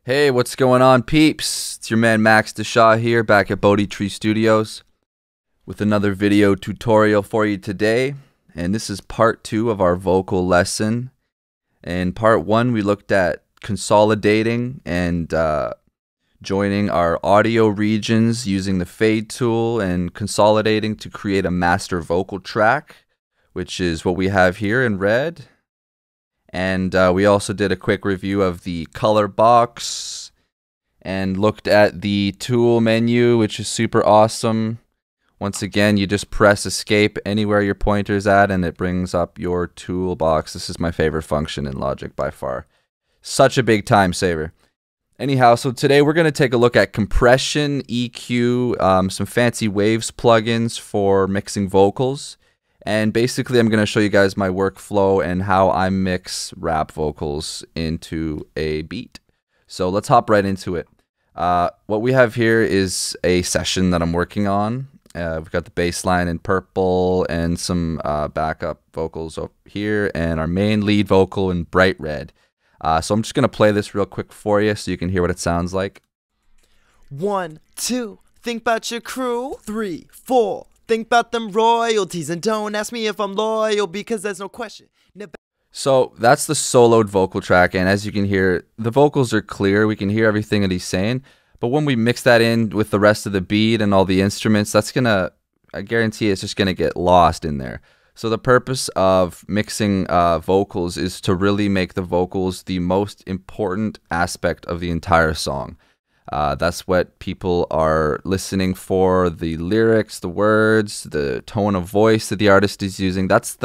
Hey, what's going on, peeps? It's your man Max Deshaw here, back at Bodhi Tree Studios with another video tutorial for you today. And this is part 2 of our vocal lesson. In part 1, we looked at consolidating and joining our audio regions using the fade tool and consolidating to create a master vocal track, which is what we have here in red. And we also did a quick review of the color box and looked at the tool menu, which is super awesome. Once again, you just press escape anywhere your pointer's at and it brings up your toolbox. This is my favorite function in Logic by far. Such a big time saver. Anyhow, so today we're going to take a look at compression, EQ, some fancy waves plugins for mixing vocals. And basically, I'm going to show you guys my workflow and how I mix rap vocals into a beat. So let's hop right into it. What we have here is a session that I'm working on. We've got the bass line in purple and some backup vocals up here and our main lead vocal in bright red. So I'm just going to play this real quick for you so you can hear what it sounds like. 1, 2, think about your crew. 3, 4. Think about them royalties and don't ask me if I'm loyal because there's no question. So that's the soloed vocal track, and as you can hear, the vocals are clear. We can hear everything that he's saying, but when we mix that in with the rest of the beat and all the instruments, that's gonna, I guarantee it's just gonna get lost in there. So the purpose of mixing vocals is to really make the vocals the most important aspect of the entire song. That's what people are listening for, the lyrics, the words, the tone of voice that the artist is using. That's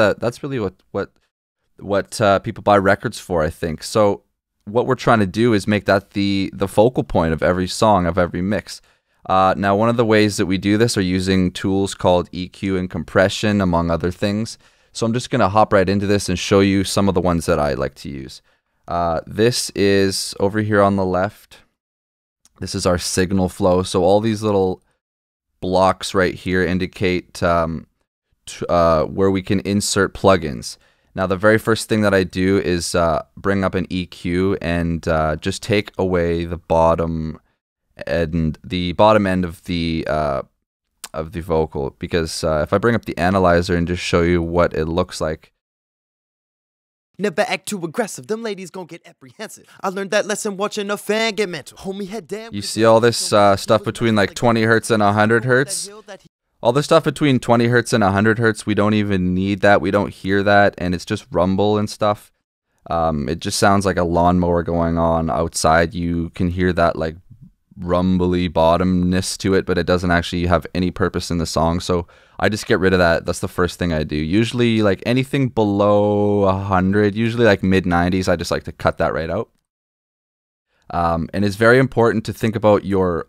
really what people buy records for, I think. So what we're trying to do is make that the focal point of every song, of every mix. Now, one of the ways that we do this are using tools called EQ and compression, among other things. So I'm just going to hop right into this and show you some of the ones that I like to use. This is over here on the left. This is our signal flow. So all these little blocks right here indicate where we can insert plugins. Now, the very first thing that I do is bring up an EQ and just take away the bottom end of the vocal, because if I bring up the analyzer and just show you what it looks like. Never act too aggressive, them ladies gon' get apprehensive. I learned that lesson watching a fan get mental. Homie head down. You see all this stuff between like 20 hertz and 100 hertz? All the stuff between 20 hertz and 100 hertz, we don't even need that. We don't hear that, and it's just rumble and stuff. It just sounds like a lawnmower going on outside. You can hear that like rumbly bottomness to it, but it doesn't actually have any purpose in the song. So I just get rid of that. That's the first thing I do. Usually like anything below 100, usually like mid 90s, I just like to cut that right out. And it's very important to think about your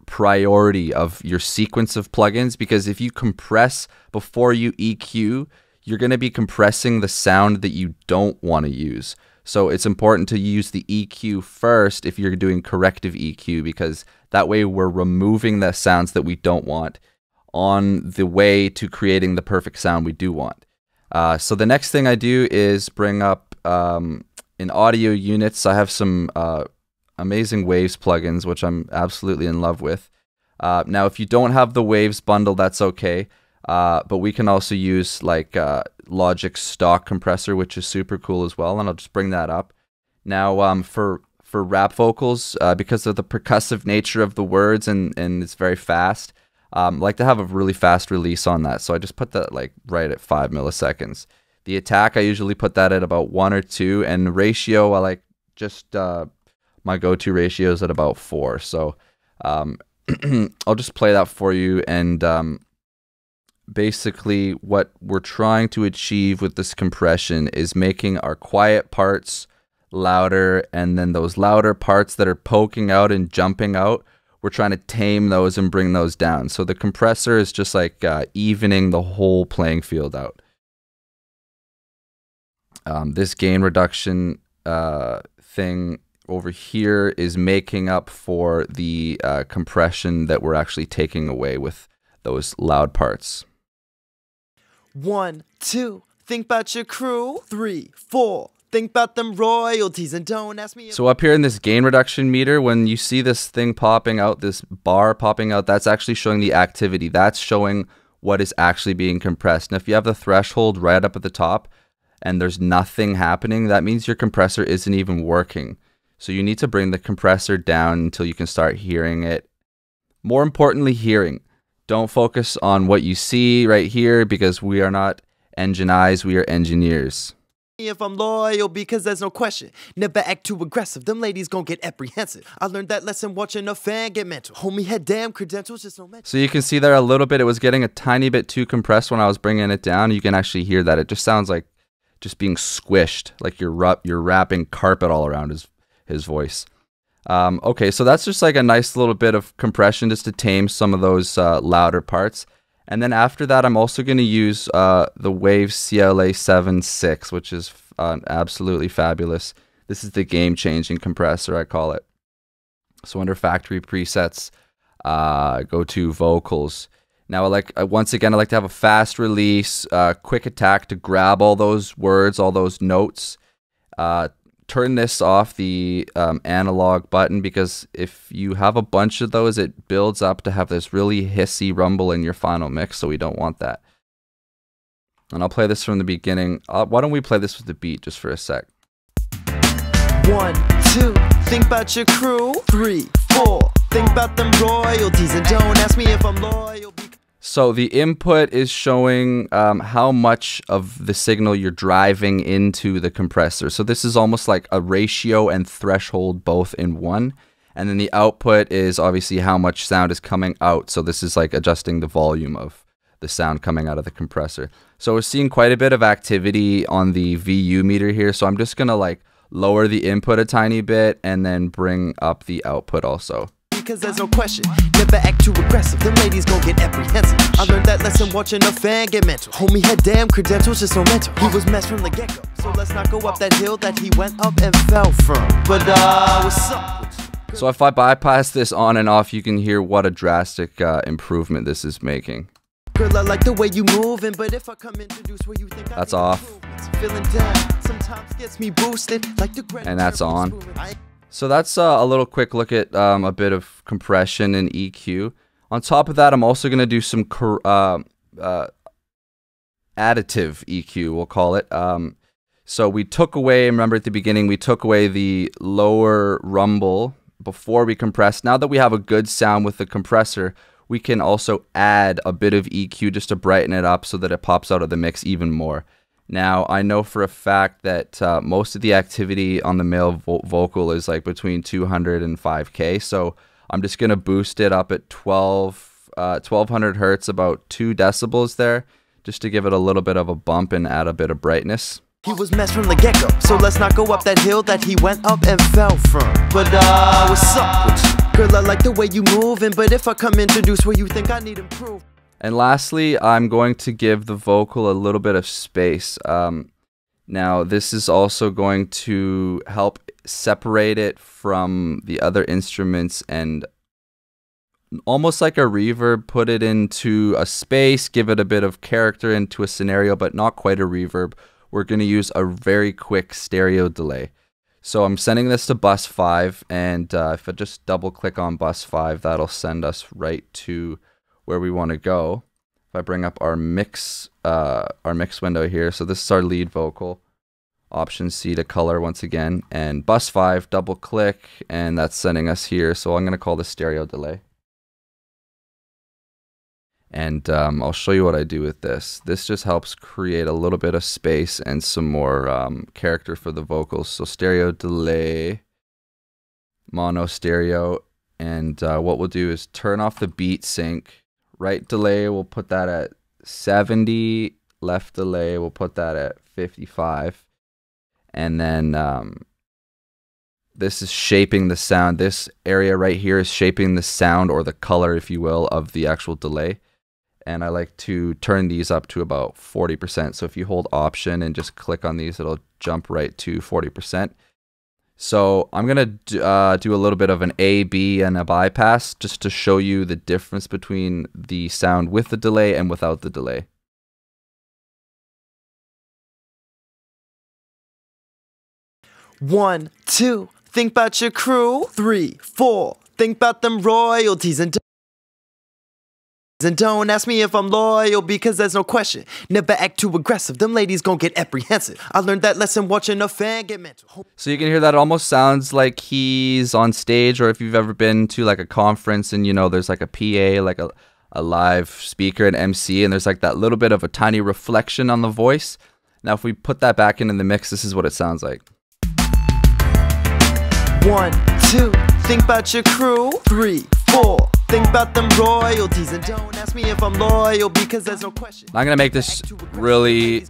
priority of your sequence of plugins, because if you compress before you EQ, you're going to be compressing the sound that you don't want to use. So it's important to use the EQ first if you're doing corrective EQ, because that way we're removing the sounds that we don't want on the way to creating the perfect sound we do want. So the next thing I do is bring up in audio units. I have some amazing Waves plugins, which I'm absolutely in love with. Now, if you don't have the Waves bundle, that's okay. But we can also use like Logic's stock compressor, which is super cool as well, and I'll just bring that up. Now, for rap vocals, because of the percussive nature of the words and it's very fast, I like to have a really fast release on that. So I just put that like right at 5 milliseconds. The attack, I usually put that at about 1 or 2, and ratio, I like just my go-to ratio is at about 4. So I'll just play that for you, and basically what we're trying to achieve with this compression is making our quiet parts louder, and then those louder parts that are poking out and jumping out, we're trying to tame those and bring those down. So the compressor is just like evening the whole playing field out. This gain reduction thing over here is making up for the compression that we're actually taking away with those loud parts. 1, 2, think about your crew. 3, 4, Think about them royalties and don't ask me. So up here in this gain reduction meter, when you see this thing popping out, this bar popping out, that's actually showing the activity. That's showing what is actually being compressed. And if you have the threshold right up at the top and there's nothing happening, that means your compressor isn't even working. So you need to bring the compressor down until you can start hearing it. More importantly, hearing. Don't focus on what you see right here because we are not engine eyes, we are engineers. If I'm loyal, because there's no question. Never act too aggressive, them ladies gon' get apprehensive. I learned that lesson watching a fan get mental. Homie had damn credentials, just no mental. So you can see there a little bit, it was getting a tiny bit too compressed when I was bringing it down. You can actually hear that. It just sounds like just being squished, like you're wrapping carpet all around his voice. Okay, so that's just like a nice little bit of compression just to tame some of those louder parts. And then after that, I'm also going to use the Wave CLA-7.6, which is absolutely fabulous. This is the game-changing compressor, I call it. So under factory presets, go to vocals. Now, once again, I like to have a fast release, quick attack to grab all those words, all those notes. Turn this off, the analog button, because if you have a bunch of those, it builds up to have this really hissy rumble in your final mix, so we don't want that. And I'll play this from the beginning. Why don't we play this with the beat just for a sec? 1, 2, think about your crew. 3, 4, think about them royalties and don't ask me if I'm loyal. So the input is showing how much of the signal you're driving into the compressor. So this is almost like a ratio and threshold both in one. And then the output is obviously how much sound is coming out. So this is like adjusting the volume of the sound coming out of the compressor. So we're seeing quite a bit of activity on the VU meter here. So I'm just gonna like lower the input a tiny bit and then bring up the output also. Because there's no question, never act too aggressive, them ladies gon' get apprehensive. I learned that lesson watching a fan get mental. Homie had damn credentials, just no mental. He was messed from the get-go, so let's not go up that hill that he went up and fell from. But what's up? So if I bypass this on and off, you can hear what a drastic improvement this is making. Girl, I like the way you moving, but if I come introduce where you think that's off. Feeling down, sometimes gets me boosted, like the and that's on. So that's a little quick look at a bit of compression and EQ. On top of that, I'm also going to do some additive EQ, we'll call it. So we took away, remember at the beginning, we took away the lower rumble before we compressed. Now that we have a good sound with the compressor, we can also add a bit of EQ just to brighten it up so that it pops out of the mix even more. Now, I know for a fact that most of the activity on the male vocal is like between 200 and 5K. So I'm just going to boost it up at 1200 hertz, about 2 decibels there, just to give it a little bit of a bump and add a bit of brightness. He was messed from the get-go, so let's not go up that hill that he went up and fell from. But what's up with you? Girl, I like the way you moving, but if I come introduce where you think I need improve. And lastly, I'm going to give the vocal a little bit of space. Now, this is also going to help separate it from the other instruments and almost like a reverb, put it into a space, give it a bit of character into a scenario, but not quite a reverb. We're going to use a very quick stereo delay. So I'm sending this to bus 5, and if I just double click on bus 5, that'll send us right to where we want to go. If I bring up our mix window here, so this is our lead vocal. Option C to color once again, and bus 5, double click, and that's sending us here. So I'm going to call this stereo delay. And I'll show you what I do with this. This just helps create a little bit of space and some more character for the vocals. So stereo delay, mono stereo, and what we'll do is turn off the beat sync. Right delay, we'll put that at 70. Left delay, we'll put that at 55. And then this is shaping the sound. This area right here is shaping the sound, or the color, if you will, of the actual delay. And I like to turn these up to about 40%. So if you hold Option and just click on these, it'll jump right to 40%. So I'm going to do a little bit of an A, B, and a bypass just to show you the difference between the sound with the delay and without the delay. 1, 2, think about your crew. 3, 4, think about them royalties. And don't ask me if I'm loyal, because there's no question. Never act too aggressive, them ladies gon' get apprehensive. I learned that lesson watching a fan get mental. So you can hear that it almost sounds like he's on stage, or if you've ever been to like a conference and there's like a PA, like a live speaker, an MC, and there's like that little bit of a tiny reflection on the voice. Now if we put that back into the mix, this is what it sounds like. 1, 2, think about your crew. 3, 4, think about them royalties. And don't ask me if I'm loyal, because there's no question. I'm gonna make this really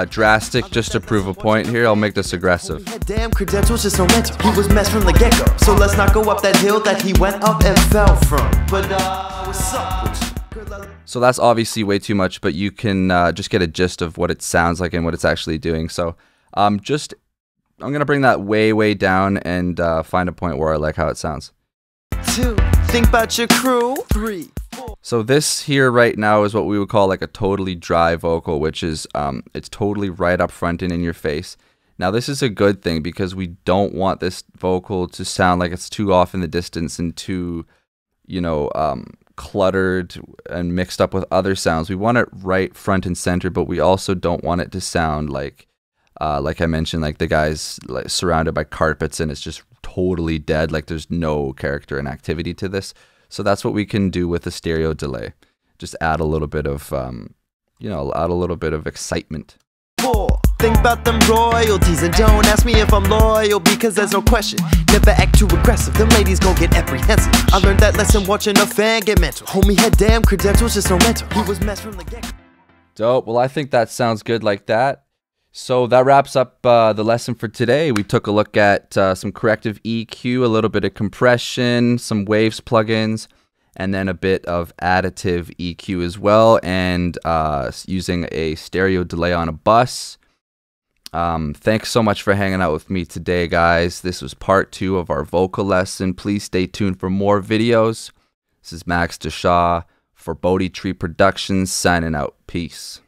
drastic just to prove a point here. I'll make this aggressive. Damn credentials, just no mentor. He was messed from the get-go. So let's not go up that hill that he went up and fell from. But what's up with you? So that's obviously way too much, but you can just get a gist of what it sounds like and what it's actually doing. So I'm gonna bring that way down and find a point where I like how it sounds. 2, think about your crew. 3, 4. So this here right now is what we would call like a totally dry vocal, which is it's totally right up front and in your face. Now this is a good thing, because we don't want this vocal to sound like it's too off in the distance and too, cluttered and mixed up with other sounds. We want it right front and center, but we also don't want it to sound like I mentioned, like the guy's like surrounded by carpets and it's just totally dead, like there's no character and activity to this. So that's what we can do with the stereo delay. Just add a little bit of excitement. 4, think about them royalties. And don't ask me if I'm loyal, because there's no question. Never act too aggressive, them ladies gon' get apprehensive. I learned that lesson watching a fan get mental. Homie had damn credentials, just no mentor. He was messed from the get-go. Dope. Well, I think that sounds good like that. So that wraps up the lesson for today. We took a look at some corrective EQ, a little bit of compression, some waves plugins, and then a bit of additive EQ as well, and using a stereo delay on a bus. Thanks so much for hanging out with me today, guys. This was part 2 of our vocal lesson. Please stay tuned for more videos. This is Max Deshaw for Bodhi Tree Productions, signing out. Peace.